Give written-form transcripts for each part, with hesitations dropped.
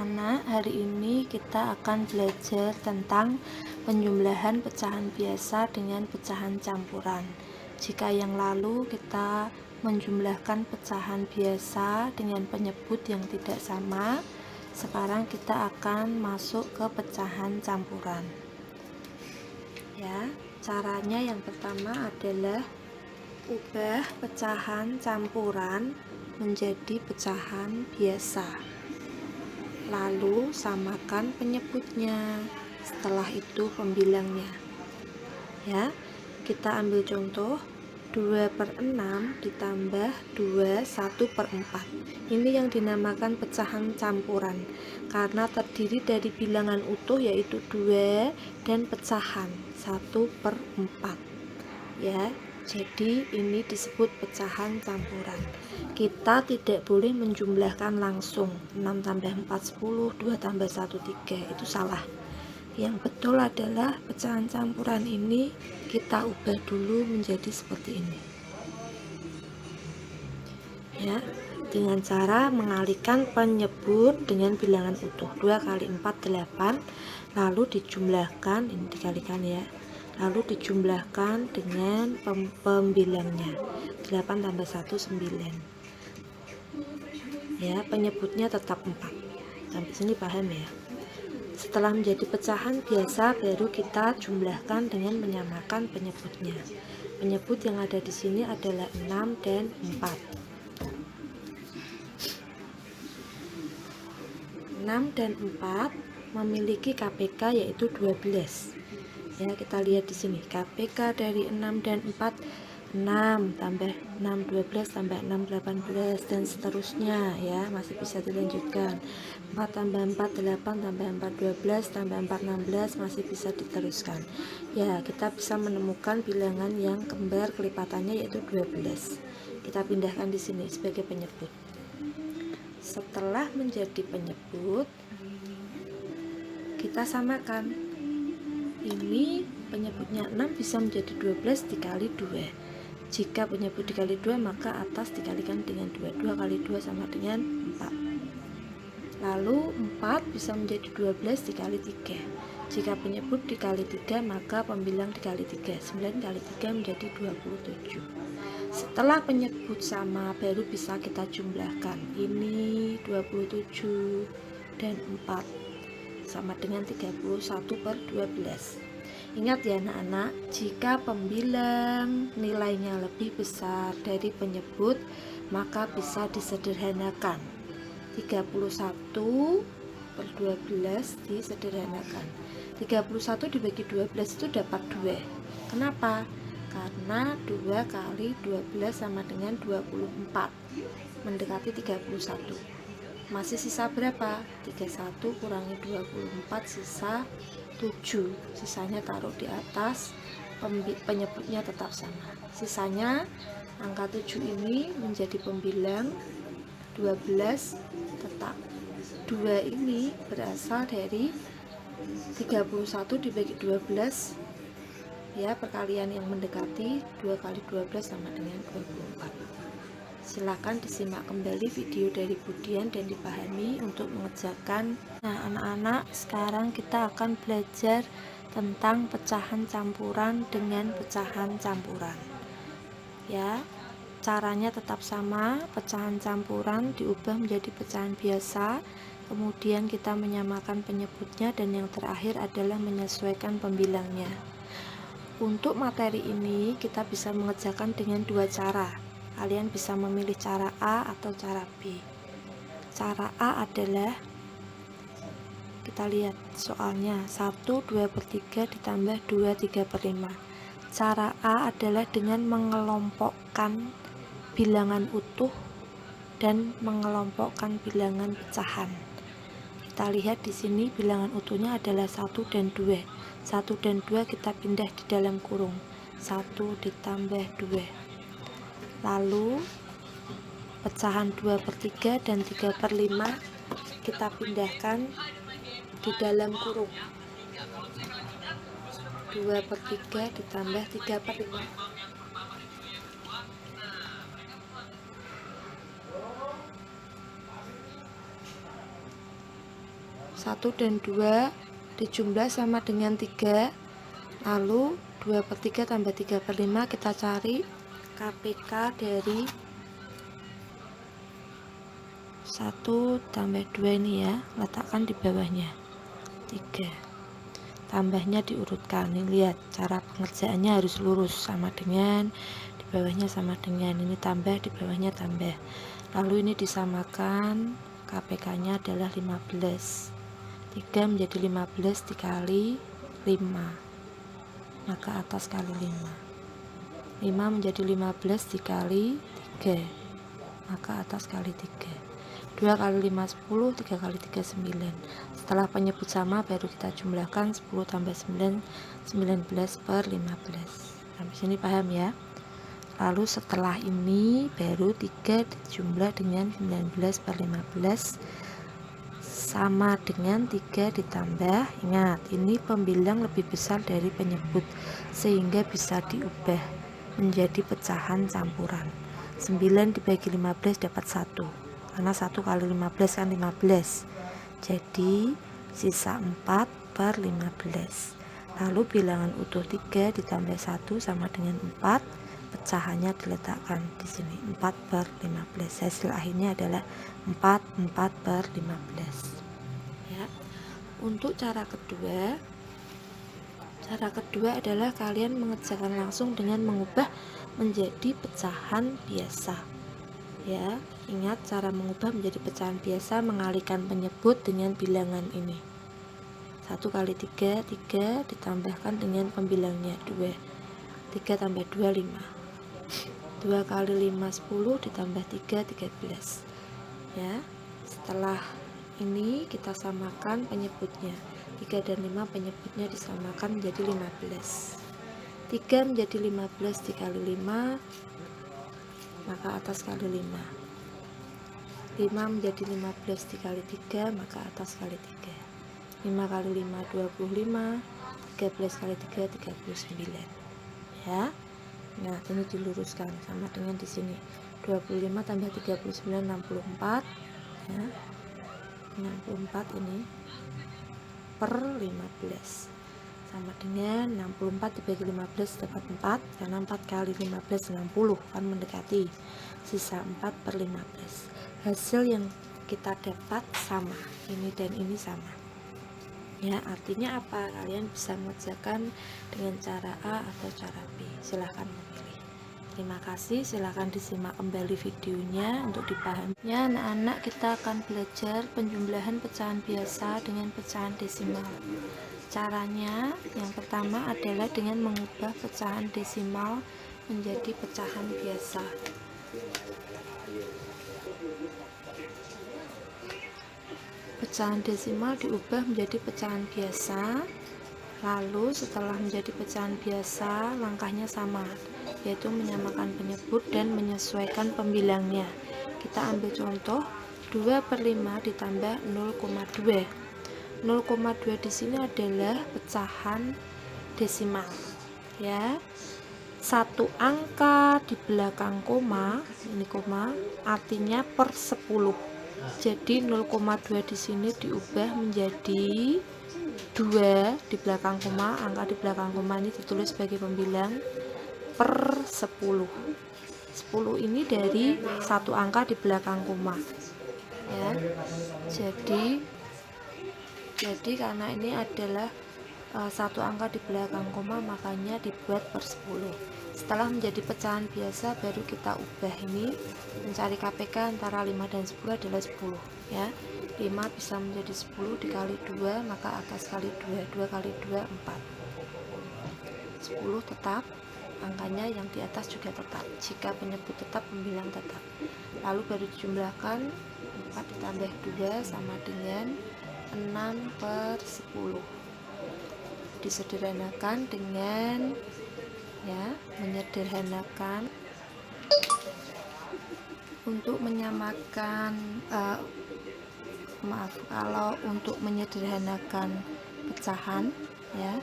anak-anak, hari ini kita akan belajar tentang penjumlahan pecahan biasa dengan pecahan campuran. Jika yang lalu kita menjumlahkan pecahan biasa dengan penyebut yang tidak sama, sekarang kita akan masuk ke pecahan campuran. Ya, caranya yang pertama adalah ubah pecahan campuran menjadi pecahan biasa, lalu samakan penyebutnya, setelah itu pembilangnya. Ya, kita ambil contoh 2/6 ditambah 2 1/4. Ini yang dinamakan pecahan campuran karena terdiri dari bilangan utuh yaitu 2 dan pecahan 1/4. Ya, jadi ini disebut pecahan campuran. Kita tidak boleh menjumlahkan langsung 6 tambah 4 10, 2 tambah 1 3, itu salah. Yang betul adalah pecahan campuran ini kita ubah dulu menjadi seperti ini. Ya, dengan cara mengalihkan penyebut dengan bilangan utuh. 2 kali 4 8, lalu dijumlahkan, ini dikalikan ya, lalu dijumlahkan dengan pembilangnya. 8 tambah 1 9. Ya, penyebutnya tetap 4. Sampai sini paham ya? Setelah menjadi pecahan biasa, baru kita jumlahkan dengan menyamakan penyebutnya. Penyebut yang ada di sini adalah 6 dan 4. 6 dan 4 memiliki KPK yaitu 12. Ya, kita lihat di sini KPK dari 6 dan 4 6 tambah 6 12 tambah 6 18 dan seterusnya ya, masih bisa dilanjutkan. 4 tambah 4 8 tambah 4 12 tambah 4 16, masih bisa diteruskan. Ya, kita bisa menemukan bilangan yang kembar kelipatannya yaitu 12. Kita pindahkan di sini sebagai penyebut. Setelah menjadi penyebut, kita samakan. Ini penyebutnya 6 bisa menjadi 12 dikali 2. Jika penyebut dikali 2, maka atas dikalikan dengan 2. 2 kali 2 sama dengan 4. Lalu 4 bisa menjadi 12 dikali 3. Jika penyebut dikali 3, maka pembilang dikali 3. 9 kali 3 menjadi 27. Setelah penyebut sama, baru bisa kita jumlahkan. Ini 27 dan 4 sama dengan 31/12. Ingat ya anak-anak, jika pembilang nilainya lebih besar dari penyebut, maka bisa disederhanakan. 31/12 disederhanakan. 31 dibagi 12 itu dapat 2. Kenapa? Karena 2 kali 12 sama dengan 24, mendekati 31. Masih sisa berapa? 31 kurangi 24, sisa 7. Sisanya taruh di atas, penyebutnya tetap sama. Sisanya angka 7 ini menjadi pembilang, 12 tetap. 2 ini berasal dari 31 dibagi 12 ya, perkalian yang mendekati. 2 kali 12 sama dengan 24. Silakan disimak kembali video dari Budian dan dipahami untuk mengerjakan. Nah anak-anak, sekarang kita akan belajar tentang pecahan campuran dengan pecahan campuran. Ya, caranya tetap sama. Pecahan campuran diubah menjadi pecahan biasa, kemudian kita menyamakan penyebutnya, dan yang terakhir adalah menyesuaikan pembilangnya. Untuk materi ini kita bisa mengerjakan dengan 2 cara. Kalian bisa memilih cara A atau cara B. Cara A adalah, kita lihat soalnya, 1 2/3 ditambah 2 3/5. Cara A adalah dengan mengelompokkan bilangan utuh dan mengelompokkan bilangan pecahan. Kita lihat di sini bilangan utuhnya adalah 1 dan 2. 1 dan 2 kita pindah di dalam kurung. 1 ditambah 2. Lalu pecahan 2/3 dan 3/5 kita pindahkan di dalam kurung. 2/3 ditambah 3/5. 1 dan 2 dijumlah sama dengan 3, lalu 2/3 tambah 3/5, kita cari KPK dari 1 tambah 2 ini ya, letakkan di bawahnya 3, tambahnya diurutkan. Ini lihat cara pengerjaannya harus lurus, sama dengan di bawahnya sama dengan ini, tambah di bawahnya tambah, lalu ini disamakan, KPK nya adalah 15, 3 menjadi 15 dikali 5, maka atas kali 5, 5 menjadi 15 dikali 3, maka atas kali 3, 2 kali 5 10, 3 kali 3 9. Setelah penyebut sama baru kita jumlahkan, 10 tambah 9 19/15. Sampai sini paham ya? Lalu setelah ini baru 3 dijumlah dengan 19/15 sama dengan 3 ditambah, ingat ini pembilang lebih besar dari penyebut sehingga bisa diubah menjadi pecahan campuran. 9 dibagi 15 dapat 1, karena 1 kali 15 kan 15, jadi sisa 4/15. Lalu bilangan utuh 3 ditambah 1 sama dengan 4, pecahannya diletakkan di sini 4/15. Hasil akhirnya adalah 4/15 ya. Untuk cara kedua adalah kalian mengerjakan langsung dengan mengubah menjadi pecahan biasa ya. Ingat cara mengubah menjadi pecahan biasa, mengalihkan penyebut dengan bilangan ini. 1 kali 3 3 ditambahkan dengan pembilangnya 2, 3 tambah 2 5, 2 kali 5 10 ditambah 3 13 ya. Setelah ini kita samakan penyebutnya, 3 dan 5 penyebutnya disamakan menjadi 15, 3 menjadi 15 dikali 5, maka atas kali 5, 5 menjadi 15 dikali 3, maka atas kali 3, 5 kali 5 25, 13 kali 3 39 ya. Nah ini diluruskan sama dengan di sini 25 tambah 39 64 ya, 64 ini per 15 sama dengan 64 dibagi 15 dapat 4, karena 4 kali 15 60 kan mendekati, sisa 4/15. Hasil yang kita dapat sama, ini dan ini sama ya. Artinya apa? Kalian bisa mengerjakan dengan cara A atau cara B, silahkan memilih. Terima kasih, silahkan disimak kembali videonya untuk dipahami ya anak-anak. Kita akan belajar penjumlahan pecahan biasa dengan pecahan desimal. Caranya yang pertama adalah dengan mengubah pecahan desimal menjadi pecahan biasa. Pecahan desimal diubah menjadi pecahan biasa, lalu setelah menjadi pecahan biasa langkahnya sama, yaitu menyamakan penyebut dan menyesuaikan pembilangnya. Kita ambil contoh 2/5 ditambah 0,2. 0,2 di sini adalah pecahan desimal ya. Satu angka di belakang koma, ini koma, artinya per 10. Jadi 0,2 di sini diubah menjadi 2 di belakang koma, angka di belakang koma ini ditulis sebagai pembilang per 10. 10 ini dari satu angka di belakang koma ya. Jadi karena ini adalah satu angka di belakang koma, makanya dibuat per 10. Setelah menjadi pecahan biasa baru kita ubah ini, mencari KPK antara 5 dan 10 adalah 10 ya. 5 bisa menjadi 10 dikali 2, maka atas kali 2, 2 kali 2 4, 10 tetap, angkanya yang di atas juga tetap. Jika penyebut tetap, pembilang tetap. Lalu baru dijumlahkan, 4 ditambah 2 sama dengan 6/10. Disederhanakan dengan ya, menyederhanakan untuk menyamakan kalau untuk menyederhanakan pecahan ya,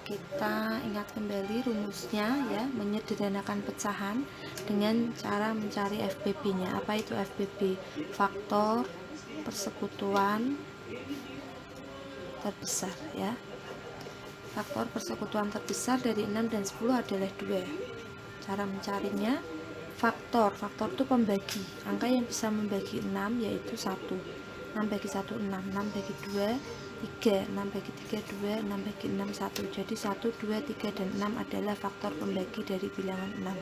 kita ingat kembali rumusnya ya. Menyederhanakan pecahan dengan cara mencari FBB nya. Apa itu FBB? Faktor, persekutuan, terbesar ya. Faktor persekutuan terbesar dari 6 dan 10 adalah 2. Cara mencarinya, faktor itu pembagi. Angka yang bisa membagi 6 yaitu 1. 6 bagi 1 6, 6 bagi 2 3, 6 bagi 3 2, 6 bagi 6 1. Jadi 1, 2, 3 dan 6 adalah faktor pembagi dari bilangan 6.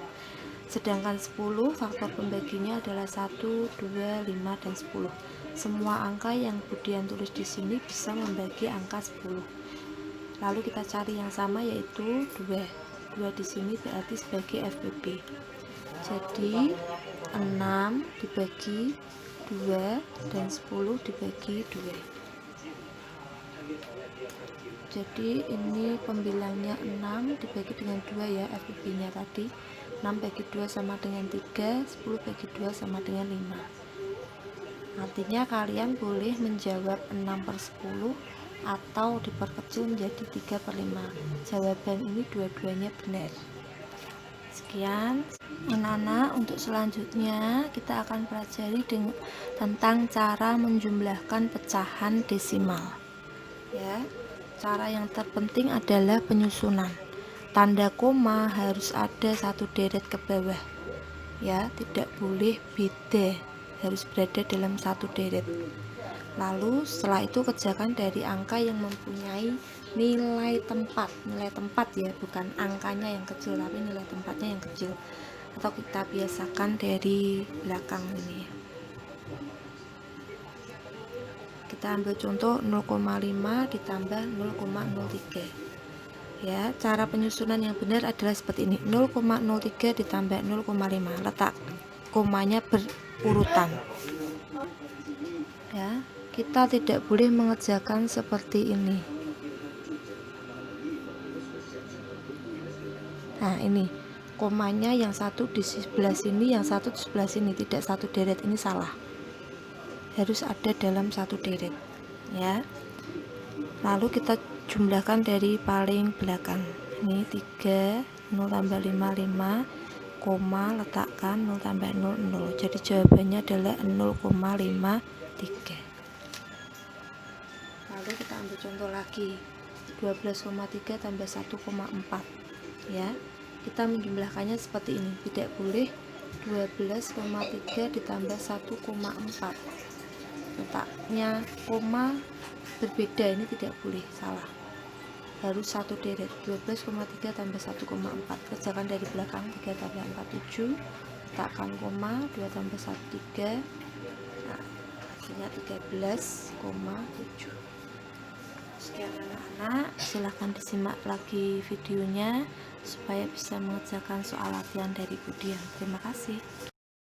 Sedangkan 10 faktor pembaginya adalah 1, 2, 5 dan 10. Semua angka yang Budian tulis di sini bisa membagi angka 10. Lalu kita cari yang sama yaitu 2 di sini berarti sebagai FBB. Jadi 6 dibagi 2 dan 10 dibagi 2. Jadi ini pembilangnya 6 dibagi dengan 2 ya, FBB nya tadi 6 bagi 2 sama dengan 3, 10 bagi 2 sama dengan 5. Artinya kalian boleh menjawab 6/10 atau diperkecil menjadi 3/5. Jawaban ini dua-duanya benar. Sekian anak-anak, untuk selanjutnya kita akan pelajari tentang cara menjumlahkan pecahan desimal ya. Cara yang terpenting adalah penyusunan. Tanda koma harus ada satu deret ke bawah ya, tidak boleh beda, harus berada dalam satu deret. Lalu setelah itu kerjakan dari angka yang mempunyai nilai tempat ya, bukan angkanya yang kecil tapi nilai tempatnya yang kecil, atau kita biasakan dari belakang ini. Kita ambil contoh 0,5 ditambah 0,03 ya. Cara penyusunan yang benar adalah seperti ini, 0,03 ditambah 0,5, letak komanya berurutan ya. Kita tidak boleh mengerjakan seperti ini. Nah ini komanya yang satu di sebelah sini, yang satu di sebelah sini, tidak satu deret, ini salah, harus ada dalam satu deret ya. Lalu kita jumlahkan dari paling belakang, ini 3, 0 tambah 5 5, koma, letakkan 0 tambah 0 0. Jadi jawabannya adalah 0,53. Lalu kita ambil contoh lagi, 12,3 tambah 1,4 ya. Kita menjumlahkannya seperti ini, tidak boleh 12,3 ditambah 1,4, letaknya koma berbeda, ini tidak boleh, salah, harus satu deret. 12,3 tambah 1,4, kerjakan dari belakang, 3 tambah 4 7, letakkan koma, 2 tambah 1 3, nah hasilnya 13,7. Sekian anak-anak, silahkan disimak lagi videonya supaya bisa mengerjakan soal latihan dari Budian. Terima kasih.